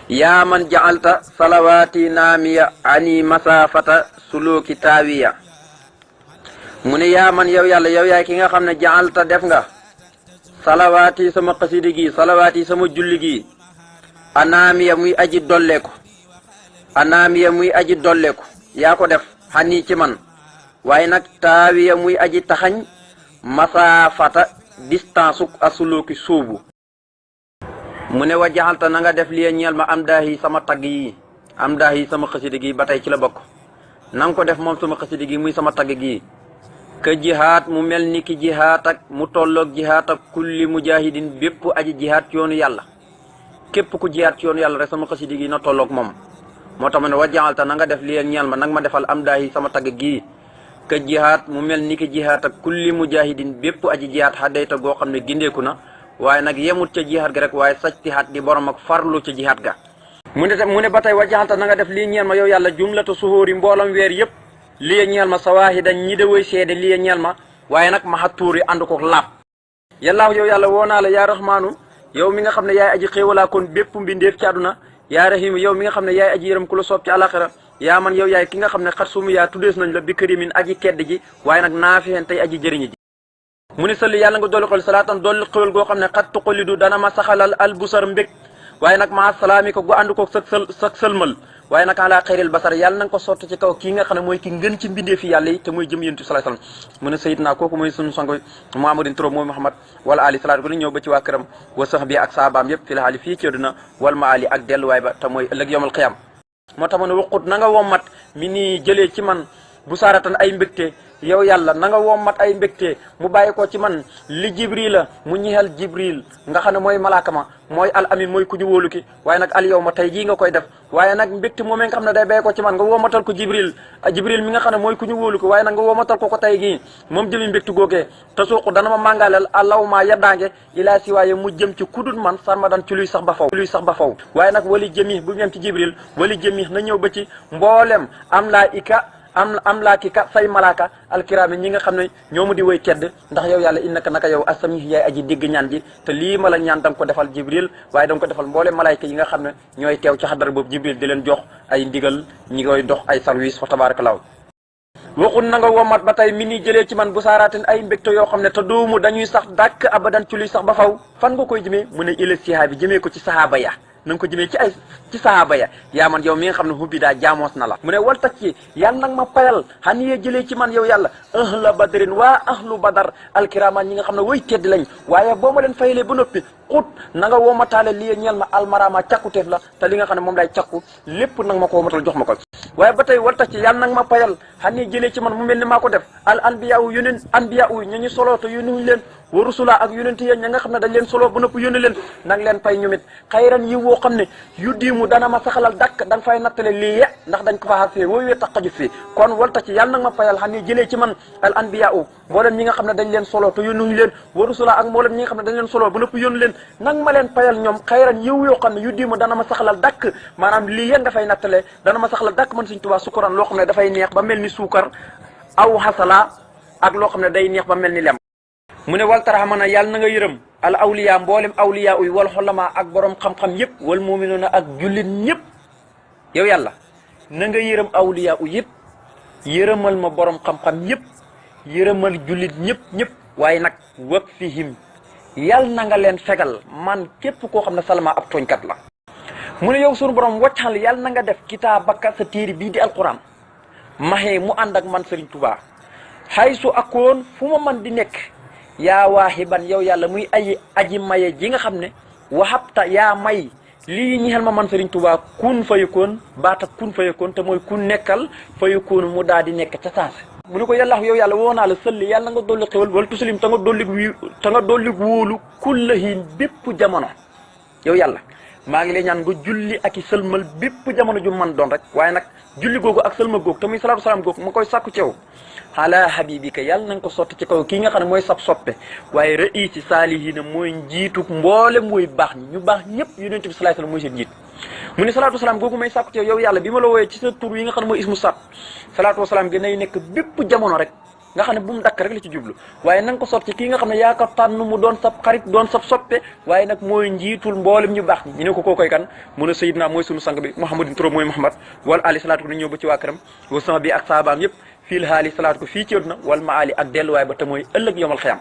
yaa man ja'alta salawaati naamiya ani masafata suluki taawiya mu ne yaa man yow yàlla yow yaay ki nga xam ne ja'alta def nga salawaati sama xasidi gi salawaati sama julli gi anaamiya muy aji dolleeku anaamiya muy aji dolleeku yaa ko def xanii ci man waaye nag taawiya muy aji taxañ masafata distance uk asuluki suubu mu ne wa jaxalta na nga def li ñeel ma am daahi sama tagg yi am daahi sama xasidi gi ba tey ci la bokk na nga ko def moom sama xasidi gi muy sama tagg gi ka jihaat mu mel ni ki jihaat ak mu tolloog jihaat ak kulli mujahidin bépp aji jihaat ci yoonu yàlla képp ku jihaat ci yoonu yàlla rek sama xasidi gi na tolloog moom moo tax ma ne wa jaxalta na nga def li ñeel ma nag ma defal am daahi sama tagg gi ka jihaat mu mel ni ki jihaat ak kulli mujahidin bépp aji jihaat xaddayta goo xam ne gindeeku na waaye nag yemut ca jihaat ga rek waaye sajtihaat di borom ak farlu ca jihaat ga mu ne ba tey wajaxalta na nga def lii ñeel ma yow yàlla jumlatu suhóori mboolam weer yëpp lii ñeel ma sawaahidan ñi de woy seede lii ñeel ma waaye nag ma xattuuri ànd ko laab yàllaahu yow yàlla woo naa la yaa rahmaanu yow mi nga xam ne yaay aji xéewalaa kon bépp mbindeef ci àdduna yaa rahimu yow mi nga xam ne yaay aji yërëm ku la soob ci àlaxira yaa man yow yaay ki nga xam ne xat sumu yaa tuddees nañ la bi kërimin aji kedd ji waaye nag naafixeen tey aji jëriñi ji mu ne salli yàlla nga dolli xol salaatan dolli xewal goo xam ne xat tuqalidu dana ma saxalal albusar mbég waaye nag maa salaami ko gu ànd ko sag sëlmal waaye nag ala xayril basar yàlla na nga ko sotti ci kaw kii nga xam ne mooy ki ngën ci mbindee fi yàlla yi te mooy jëm yéntu sallallahu alayhi wasallam mu ne sayidna kooku mooy sunu sang Muhammadin turam mooy Muhammad wala ali salaatu ko ni ñëw ba ci waa këram wa sax bi ak saabaam yëpp fi la xaali fii ci àdduna wal ma ali ak delluwaay ba te mooy ëllëg yawmal qiyaam moo tax ma ne waqut na nga wommat mi nii jëlee ci man bu saaratan ay mbégte yow yàlla na nga wommat ay mbégte mu bàyyi ko ci man li jibril la mu ñixel jibril nga xam ne mooy malaaka ma mooy al amin mooy ku ñu wóolu ki waaye nag al yow ma tey jii nga koy def waaye nag mbégte moomee nga xam ne day bàyyi ko ci man nga womatal ko jibril mi nga xam ne mooy ku ñu wóolu ko waaye nag nga womatal ko tey gii moom jëmi mbégte googee te suuqu dana ma màngaaleel allaw ma yaddaange ilaa si waaye mu jëm ci kudut man sarma dan ci luy sax ba faw waaye nag wali jëmi bu ñem ci jibril wali jëmi na ñëw ba ci mboolem am laa ki ka say malaaka alkiraami ñi nga xam ne ñoo mu di woy tedd ndax yow yàlla innaka naka yow asami yaay aji dégg ñaan ji te lii ma la ñaan da nga ko defal jibril waaye da nga ko defal mboole malaayka yi nga xam ne ñooy teew ci xadara boobu jibril di leen jox ay ndigal ñi koy dox ay service fa tabarakallahu waxul na nga womat ba tey mi ni jëlee ci man bu saaraatin ay mbégte yoo xam ne te doomu dañuy sax dàkk abadan ci luy sax ba faw fan nga koy jëmee mu ne ila sihaabi jëmee ko ci sahaaba ya na nga ko jëmee ci sahaaba ya yaa man yow mi nga xam ne hubbi daa jaamoos na la mu ne wal tak ci yàlla nag ma payal xan yee jëlee ci man yow yàlla ahla badrin waa ahlu badar alkiraman ñi nga xam ne way tedd lañ waaye boo ma leen fayalee ba noppi xut na nga woomataale lii ñeel ma almarama càkkuteef la te li nga xam ne moom lay càkku lépp nag ma ko woomatal jox ma ko waaye ba tey wal tak ci yàlla nag ma payal xan yee jëlee ci man mu mel ni maa ko def al anbiya u yóneen anbiya u ñu solo te yónnuñ leen wa rusula ak yónente yéen ña nga xam ne dañ leen solo ba nëpp yónni leen nang leen fay ñumit xayran yi woo xam ne yu diimu dana ma saxalal dakk da nga fay nattale lii ndax dañ ko faa fee wooyu taqaju fii kon walta ci yàlla nag ma fayal xam ne jëlee ci man al anbiya u mboolem ñi nga xam ne dañ leen solo te yónnuñu leen wa rusula ak mboolem ñi nga xam ne dañ leen solo ba nëpp yónni leen nang ma leen fayal ñoom xayran yiw yoo xam ne yu diimu dana ma saxalal dakk maanaam lii nga fay nattale dana ma saxalal dakk man Sëriñ Tuubaa sukuran loo xam ne dafay neex ba mel ni suukar aw xasala ak loo xam ne day neex ba mel ni lem mu ne wal taraxamana yàlla na nga yërëm al awliya mboolem awliya uy wal xolama ak borom xam-xam yëpp wal muminuuna ak jullit ñëpp yow yàlla na nga yërëm awliya u yëpp yërëmal ma borom xam-xam yëpp yërëmal jullit ñëpp waaye nag wak fihim yàlla na nga leen fegal man képp koo xam ne salama ab tooñkat la mu ne yow sunu borom waccal yàlla na nga def kitaabaka sa téere bii di alquran maxee mu ànd ak man Serigne Touba xay su akoon fu ma man di nekk yaa waaxiban yow yàlla muy aji maye ji nga xam ne waxabta yaa may lii ñi xel ma man Serigne Touba kun fayakoon baata kun fayakoon te mooy kun nekkal fayakoon mu daal di nekk ca saase mu ne ko yàlla yow yàlla woo naa la sëlli yàlla nga dolli xewal wala tuslim ta nga dolli wóolu kullahin bépp jamono yow yàlla maa ngi lay ñaan nga julli ak i sëlmal bépp jamono ju man doon rek waaye nag julli googu ak sëlmal googu te muy salaatu salaam googu ma koy sàkku ci yow ala habibika yàlla na nga ko sotti ci kaw kii nga xam ne mooy sab soppe waaye raisi saalihiina mooy njiitu mboolem mooy baax ñi ñu baax ñëpp yonent bi salaay salaam mooy seen njiit mu ne salaatu wasalaam googu may sàkku ci yow yàlla bi ma la wooyee ci sa tur yi nga xam ne mooy ismu sat salaatu wasalaam gi nay nekk bépp jamono rek nga xam ne bu mu dakk rek la ci jublu waaye na nga ko sopp ci kii nga xam ne yaa ko tànn mu doon sab xarit doon sab soppe waaye nag mooy njiitul mboolem ñu baax ñi ñu ne ko kookoy kan mu ne sayidna mooy sunu sang bi Muhammadin turam mooy Muhammad wala ali salaatu ko ni ñëw ba ci waa këram wa sama bi ak saabaam yëpp fii la haali salaatu ko fii ci àdduna wal maali ak delluwaay ba te mooy ëllëg yomal xiyam